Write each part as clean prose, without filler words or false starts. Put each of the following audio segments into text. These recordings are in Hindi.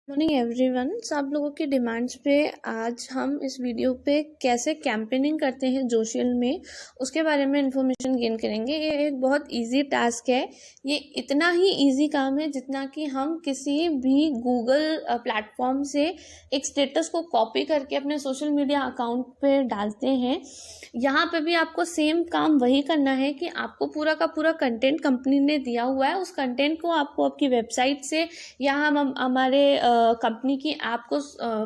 Morning everyone. आप लोगों की डिमांड्स पे आज हम इस वीडियो पे कैसे कैंपेनिंग करते हैं जोशियल में उसके बारे में इंफॉर्मेशन गेन करेंगे। ये एक बहुत इजी टास्क है। ये इतना ही इजी काम है जितना कि हम किसी भी गूगल प्लेटफॉर्म से एक स्टेटस को कॉपी करके अपने सोशल मीडिया अकाउंट पे डालते हैं। यहाँ पे भी आपको सेम काम वही करना है कि आपको पूरा का पूरा कंटेंट कंपनी ने दिया हुआ है। उस कंटेंट को आपको आपकी वेबसाइट से या हम हमारे कंपनी की ऐप को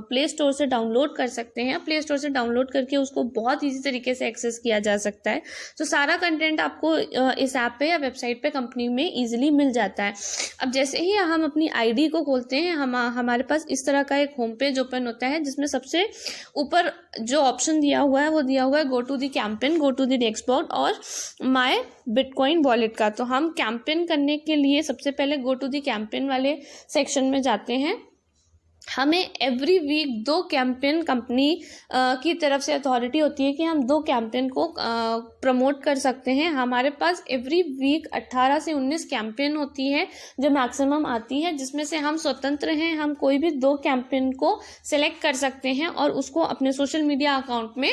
प्ले स्टोर से डाउनलोड कर सकते हैं। प्ले स्टोर से डाउनलोड करके उसको बहुत इजी तरीके से एक्सेस किया जा सकता है। तो सारा कंटेंट आपको इस ऐप पे या वेबसाइट पे कंपनी में इजीली मिल जाता है। अब जैसे ही हम अपनी आईडी को खोलते हैं हमारे पास इस तरह का एक होम पेज ओपन होता है जिसमें सबसे ऊपर जो ऑप्शन दिया हुआ है वो दिया हुआ है go to the campaign, go to the dashboard और माय बिटकॉइन वॉलेट का। तो हम कैंपेन करने के लिए सबसे पहले गो टू दी कैंपेन वाले सेक्शन में जाते हैं। हमें एवरी वीक 2 कैंपेन कंपनी की तरफ से अथॉरिटी होती है कि हम 2 कैंपेन को प्रमोट कर सकते हैं। हमारे पास एवरी वीक 18 से 19 कैंपेन होती है जो मैक्सिमम आती है, जिसमें से हम स्वतंत्र हैं। हम कोई भी 2 कैंपेन को सिलेक्ट कर सकते हैं और उसको अपने सोशल मीडिया अकाउंट में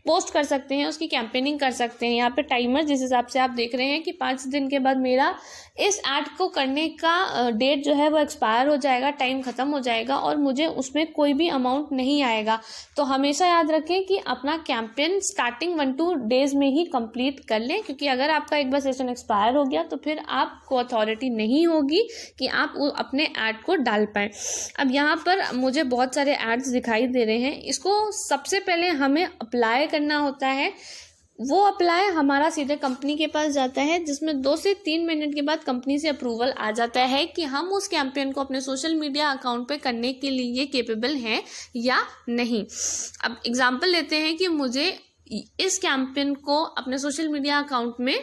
पोस्ट कर सकते हैं, उसकी कैंपेनिंग कर सकते हैं। यहाँ पे टाइमर जिस हिसाब से आप देख रहे हैं कि 5 दिन के बाद मेरा इस ऐड को करने का डेट जो है वो एक्सपायर हो जाएगा, टाइम ख़त्म हो जाएगा और मुझे उसमें कोई भी अमाउंट नहीं आएगा। तो हमेशा याद रखें कि अपना कैंपेन स्टार्टिंग 1-2 डेज में ही कंप्लीट कर लें, क्योंकि अगर आपका एक बार सेशन एक्सपायर हो गया तो फिर आपको अथॉरिटी नहीं होगी कि आप अपने ऐड को डाल पाएँ। अब यहाँ पर मुझे बहुत सारे एड्स दिखाई दे रहे हैं। इसको सबसे पहले हमें अप्लाई करना होता है। वो अप्लाई हमारा सीधे कंपनी के पास जाता है, जिसमें 2 से 3 मिनट के बाद कंपनी से अप्रूवल आ जाता है कि हम उस कैंपेन को अपने सोशल मीडिया अकाउंट पे करने के लिए केपेबल हैं या नहीं। अब एग्जांपल लेते हैं कि मुझे इस कैंपेन को अपने सोशल मीडिया अकाउंट में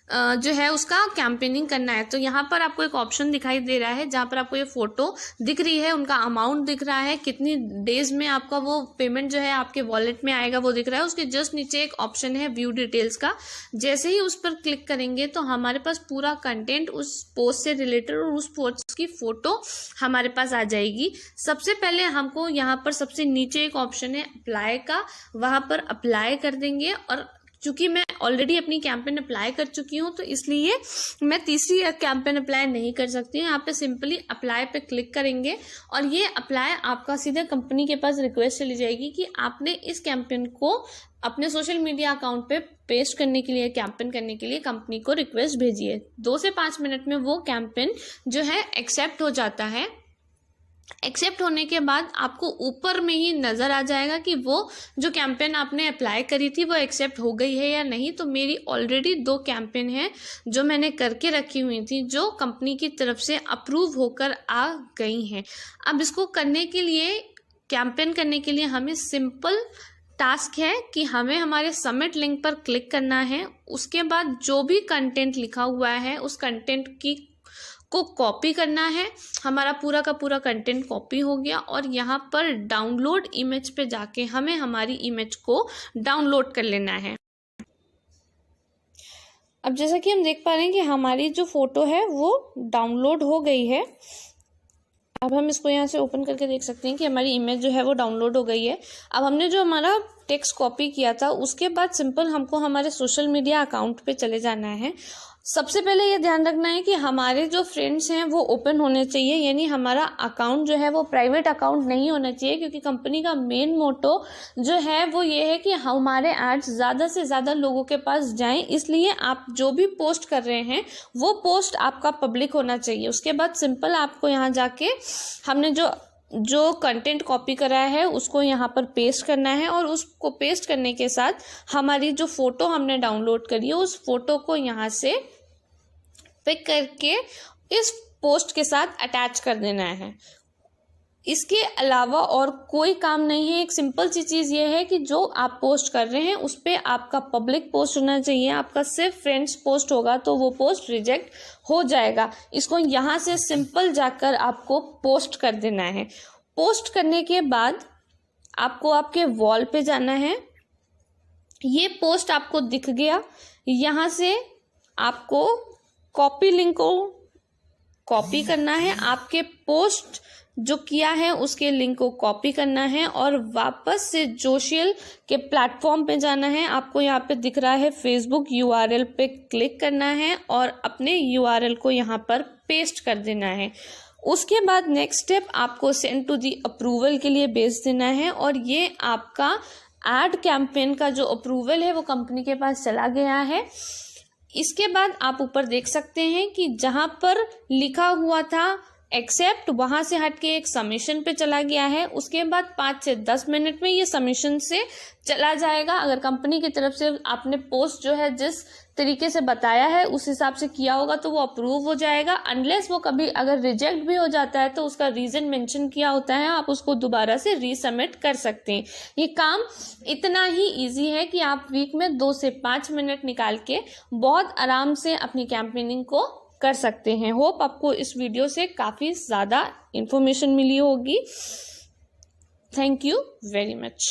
जो है उसका कैंपेनिंग करना है। तो यहाँ पर आपको एक ऑप्शन दिखाई दे रहा है जहाँ पर आपको ये फोटो दिख रही है, उनका अमाउंट दिख रहा है, कितनी डेज में आपका वो पेमेंट जो है आपके वॉलेट में आएगा वो दिख रहा है। उसके जस्ट नीचे एक ऑप्शन है व्यू डिटेल्स का। जैसे ही उस पर क्लिक करेंगे तो हमारे पास पूरा कंटेंट उस पोस्ट से रिलेटेड और उस पोस्ट की फोटो हमारे पास आ जाएगी। सबसे पहले हमको यहाँ पर सबसे नीचे एक ऑप्शन है अप्लाई का, वहाँ पर अप्लाई कर देंगे। और चूंकि मैं ऑलरेडी अपनी कैंपेन अप्लाई कर चुकी हूँ तो इसलिए मैं तीसरी कैंपेन अप्लाई नहीं कर सकती हूँ। यहाँ पे सिंपली अप्लाई पे क्लिक करेंगे और ये अप्लाई आपका सीधे कंपनी के पास रिक्वेस्ट चली जाएगी कि आपने इस कैंपेन को अपने सोशल मीडिया अकाउंट पे पेस्ट करने के लिए, कैंपेन करने के लिए कंपनी को रिक्वेस्ट भेजिए। 2 से 5 मिनट में वो कैंपेन जो है एक्सेप्ट हो जाता है। एक्सेप्ट होने के बाद आपको ऊपर में ही नज़र आ जाएगा कि वो जो कैंपेन आपने अप्लाई करी थी वो एक्सेप्ट हो गई है या नहीं। तो मेरी ऑलरेडी 2 कैंपेन हैं जो मैंने करके रखी हुई थी, जो कंपनी की तरफ से अप्रूव होकर आ गई हैं। अब इसको करने के लिए, कैंपेन करने के लिए हमें सिंपल टास्क है कि हमें हमारे सबमिट लिंक पर क्लिक करना है। उसके बाद जो भी कंटेंट लिखा हुआ है उस कंटेंट को कॉपी करना है। हमारा पूरा का पूरा कंटेंट कॉपी हो गया और यहाँ पर डाउनलोड इमेज पे जाके हमें हमारी इमेज को डाउनलोड कर लेना है। अब जैसा कि हम देख पा रहे हैं कि हमारी जो फोटो है वो डाउनलोड हो गई है। अब हम इसको यहाँ से ओपन करके देख सकते हैं कि हमारी इमेज जो है वो डाउनलोड हो गई है। अब हमने जो हमारा टेक्स्ट कॉपी किया था उसके बाद सिंपल हमको हमारे सोशल मीडिया अकाउंट पे चले जाना है। सबसे पहले ये ध्यान रखना है कि हमारे जो फ्रेंड्स हैं वो ओपन होने चाहिए, यानी हमारा अकाउंट जो है वो प्राइवेट अकाउंट नहीं होना चाहिए, क्योंकि कंपनी का मेन मोटो जो है वो ये है कि हमारे एड्स ज़्यादा से ज़्यादा लोगों के पास जाएं। इसलिए आप जो भी पोस्ट कर रहे हैं वो पोस्ट आपका पब्लिक होना चाहिए। उसके बाद सिंपल आपको यहाँ जाके हमने जो कंटेंट कॉपी करा है उसको यहाँ पर पेस्ट करना है और उसको पेस्ट करने के साथ हमारी जो फोटो हमने डाउनलोड करी है उस फोटो को यहाँ से पिक करके इस पोस्ट के साथ अटैच कर देना है। इसके अलावा और कोई काम नहीं है। एक सिंपल सी चीज़ ये है कि जो आप पोस्ट कर रहे हैं उस पर आपका पब्लिक पोस्ट होना चाहिए। आपका सिर्फ फ्रेंड्स पोस्ट होगा तो वो पोस्ट रिजेक्ट हो जाएगा। इसको यहाँ से सिंपल जाकर आपको पोस्ट कर देना है। पोस्ट करने के बाद आपको आपके वॉल पे जाना है। ये पोस्ट आपको दिख गया। यहाँ से आपको कॉपी लिंक को कॉपी करना है, आपके पोस्ट जो किया है उसके लिंक को कॉपी करना है और वापस से जोशियल के प्लेटफॉर्म पे जाना है। आपको यहाँ पे दिख रहा है फेसबुक URL पे क्लिक करना है और अपने URL को यहाँ पर पेस्ट कर देना है। उसके बाद नेक्स्ट स्टेप आपको सेंड टू दी अप्रूवल के लिए भेज देना है और ये आपका एड कैंपेन का जो अप्रूवल है वो कंपनी के पास चला गया है। इसके बाद आप ऊपर देख सकते हैं कि जहाँ पर लिखा हुआ था एक्सेप्ट, वहां से हटके एक सबमिशन पे चला गया है। उसके बाद 5 से 10 मिनट में ये सबमिशन से चला जाएगा। अगर कंपनी की तरफ से आपने पोस्ट जो है जिस तरीके से बताया है उस हिसाब से किया होगा तो वो अप्रूव हो जाएगा। अनलेस वो कभी अगर रिजेक्ट भी हो जाता है तो उसका रीजन मेंशन किया होता है, आप उसको दोबारा से रीसबमिट कर सकते हैं। ये काम इतना ही इजी है कि आप वीक में 2 से 5 मिनट निकाल के बहुत आराम से अपनी कैंपेनिंग को कर सकते हैं। होप आपको इस वीडियो से काफ़ी ज़्यादा इंफॉर्मेशन मिली होगी। Thank you very much.